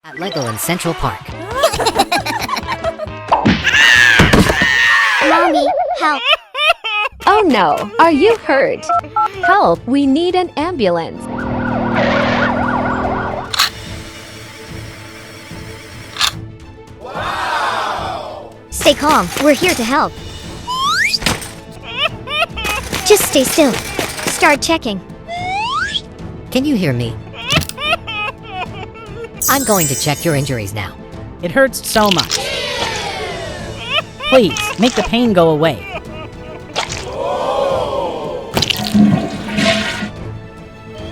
At Legoland Central Park. Mommy, help! Oh no, are you hurt? Help, we need an ambulance. Stay calm, we're here to help. Just stay still. Start checking. Can you hear me? I'm going to check your injuries now. It hurts so much. Please, make the pain go away.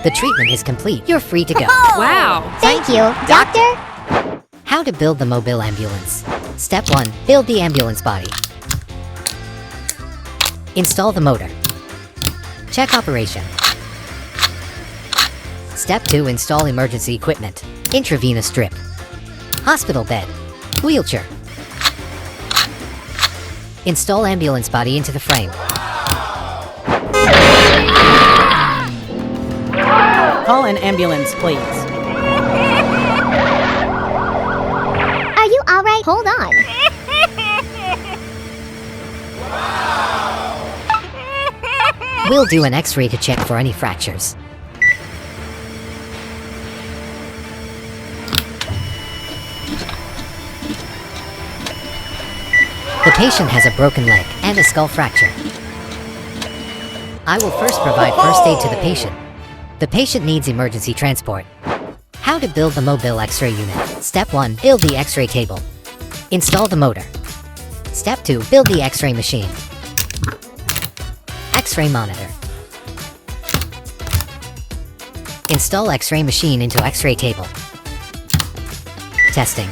The treatment is complete. You're free to go. Wow. Thank you, Doctor. How to build the mobile ambulance. Step 1. Build the ambulance body. Install the motor. Check operation. Step 2. Install emergency equipment. Intravenous drip. Hospital bed. Wheelchair. Install ambulance body into the frame. Call an ambulance, please. Are you alright? Hold on. We'll do an X-ray to check for any fractures. The patient has a broken leg and a skull fracture. I will first provide first aid to the patient. The patient needs emergency transport. How to build the mobile X-ray unit. Step 1. Build the X-ray table. Install the motor. Step 2. Build the X-ray machine. X-ray monitor. Install X-ray machine into X-ray table. Testing.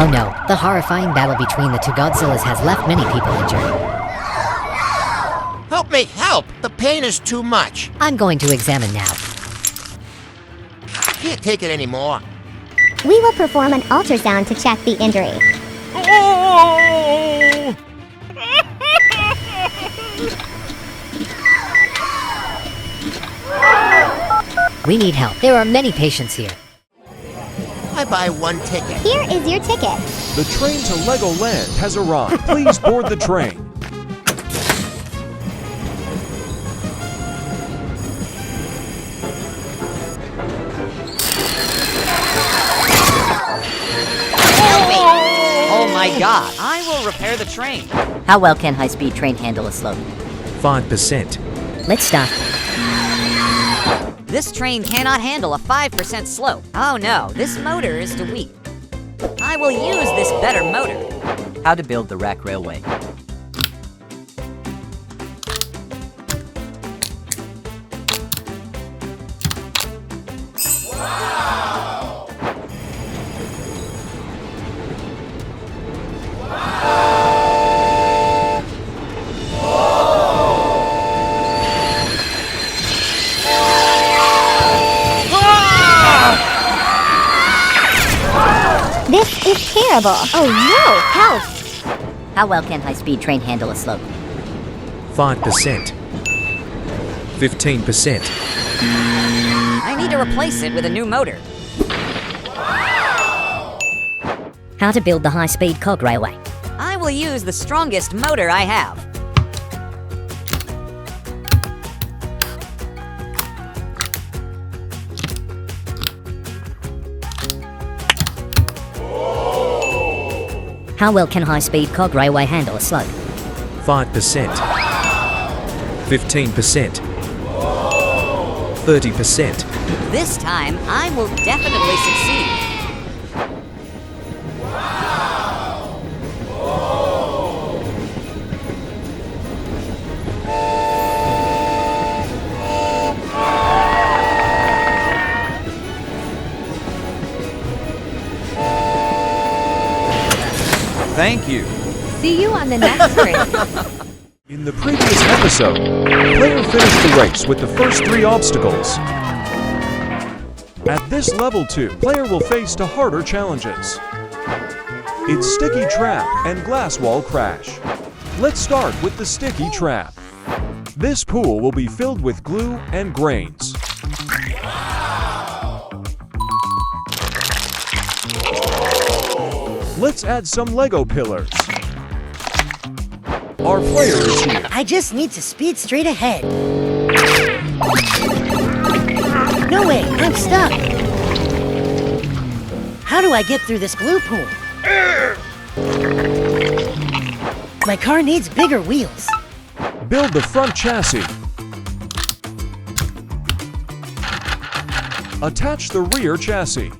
Oh no, the horrifying battle between the two Godzillas has left many people injured. Help me, help! The pain is too much. I'm going to examine now. Can't take it anymore. We will perform an ultrasound to check the injury. We need help. There are many patients here. I buy one ticket. Here is your ticket. The train to Legoland has arrived. Please board the train. Oh my god, I will repair the train. How well can high-speed train handle a slope? 5%. Let's stop. This train cannot handle a 5% slope. Oh no, this motor is too weak. I will use this better motor. How to build the rack railway? This is terrible. Oh no, help! How well can high-speed train handle a slope? 5%. 15%. I need to replace it with a new motor. How to build the high-speed cog railway? I will use the strongest motor I have. How well can high-speed cog railway handle a slope? 5%. 15%. 30%. This time, I will definitely succeed. Thank you. See you on the next train. In the previous episode, player finished the race with the first 3 obstacles. At this level 2, player will face to harder challenges. It's Sticky Trap and Glass Wall Crash. Let's start with the Sticky Trap. This pool will be filled with glue and grains. Let's add some Lego pillars. Our player is here. I just need to speed straight ahead. No way, I'm stuck. How do I get through this glue pool? My car needs bigger wheels. Build the front chassis. Attach the rear chassis.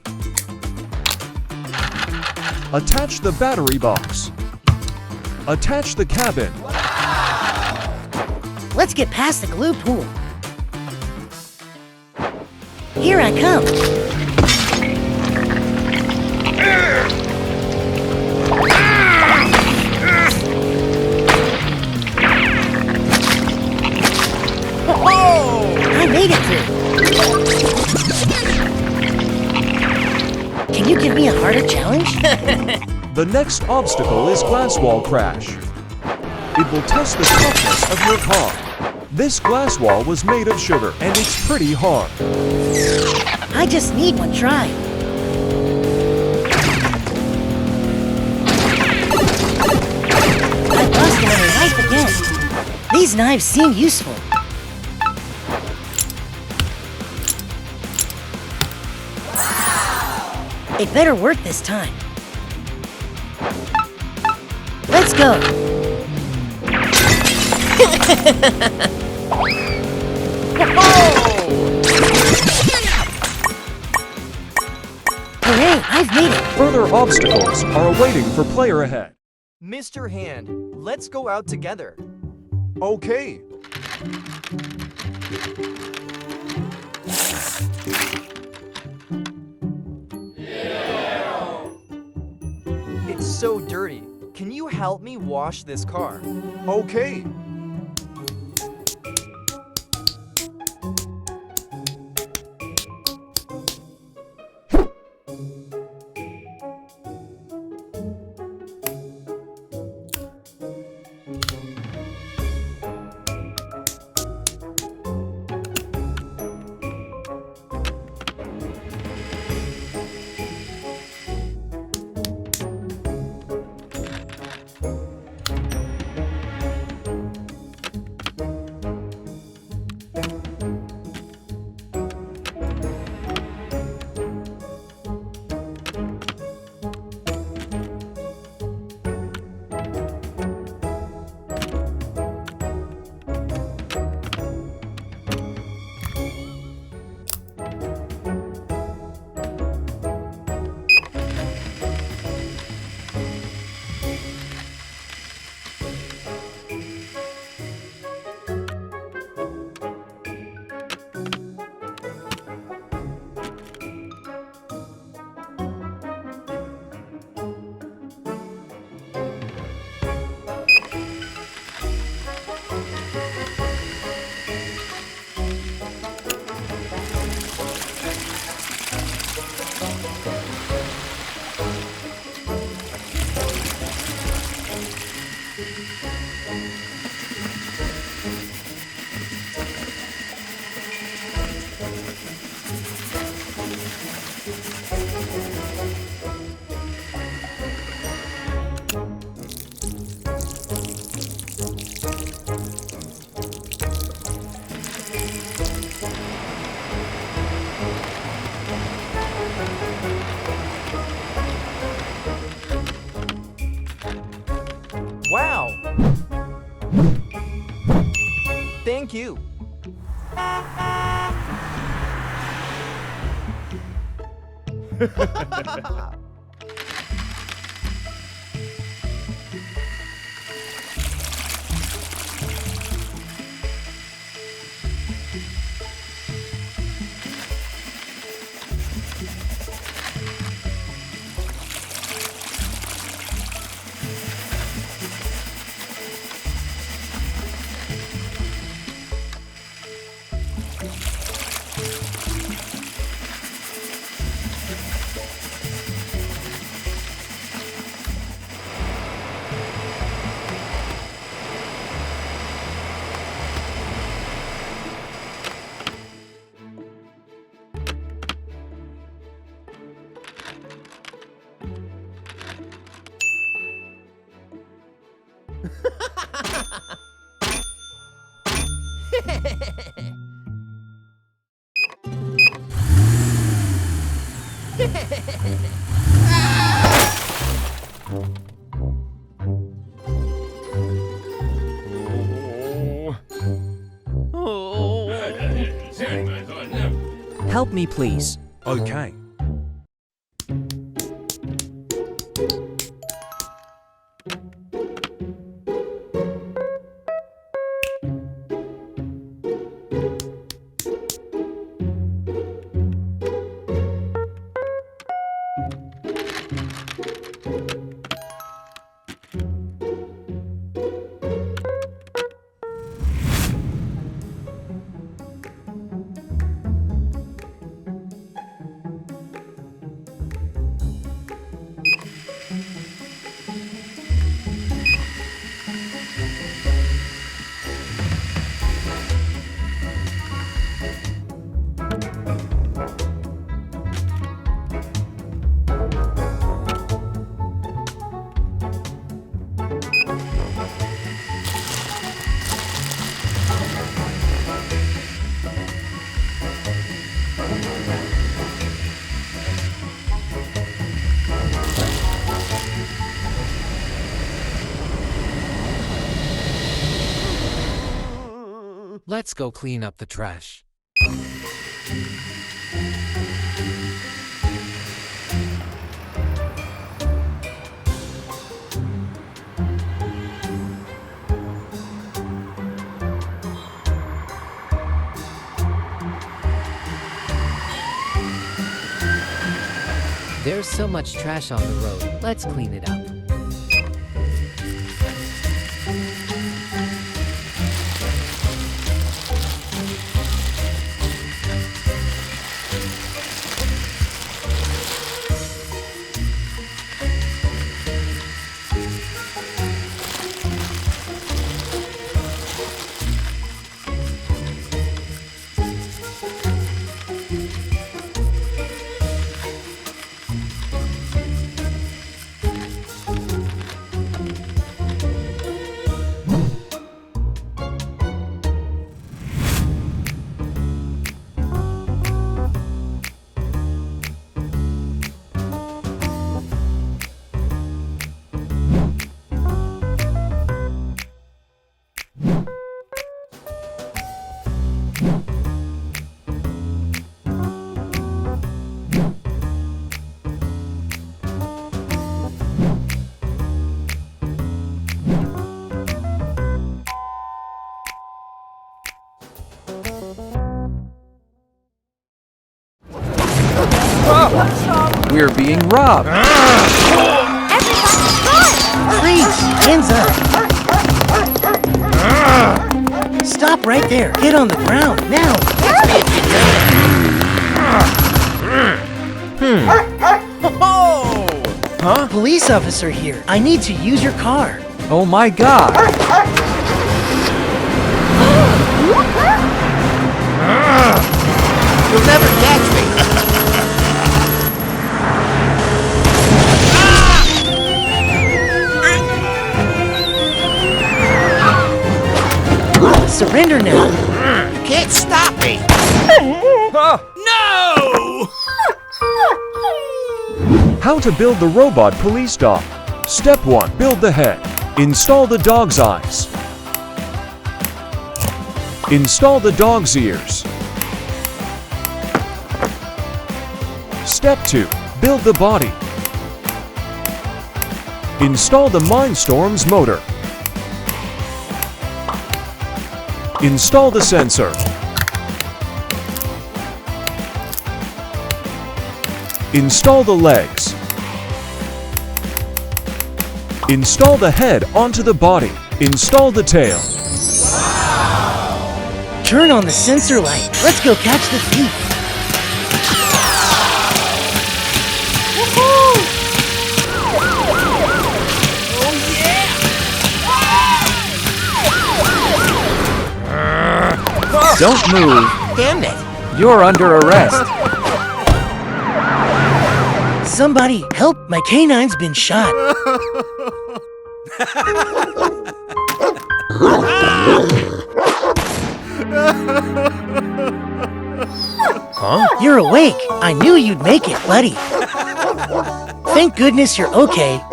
Attach the battery box. Attach the cabin. Let's get past the glue pool. Here I come. I made it through. Can you give me a harder challenge? The next obstacle is Glass Wall Crash. It will test the toughness of your car. This glass wall was made of sugar and it's pretty hard. I just need one try. I lost another life again. These knives seem useful. It better work this time. Let's go. Hooray, I've made it. Further obstacles are awaiting for player ahead. Mr. Hand, let's go out together. Okay. It's so dirty. Can you help me wash this car? Okay. Wow! Thank you. Help me, please. Okay. Let's go clean up the trash. There's so much trash on the road. Let's clean it up. We're being robbed. Please, hands up. Stop right there. Get on the ground, now. Huh? Police officer here. I need to use your car. Oh my God. You'll never catch me. Surrender now. You can't stop me. How to build the robot police dog. Step 1. Build the head. Install the dog's eyes. Install the dog's ears. Step 2. Build the body. Install the Mindstorm's motor. Install the sensor. Install the legs. Install the head onto the body. Install the tail. Turn on the sensor light. Let's go catch the thief. Don't move. Damn it. You're under arrest. Somebody help, my canine's been shot. Huh? You're awake. I knew you'd make it, buddy. Thank goodness you're okay.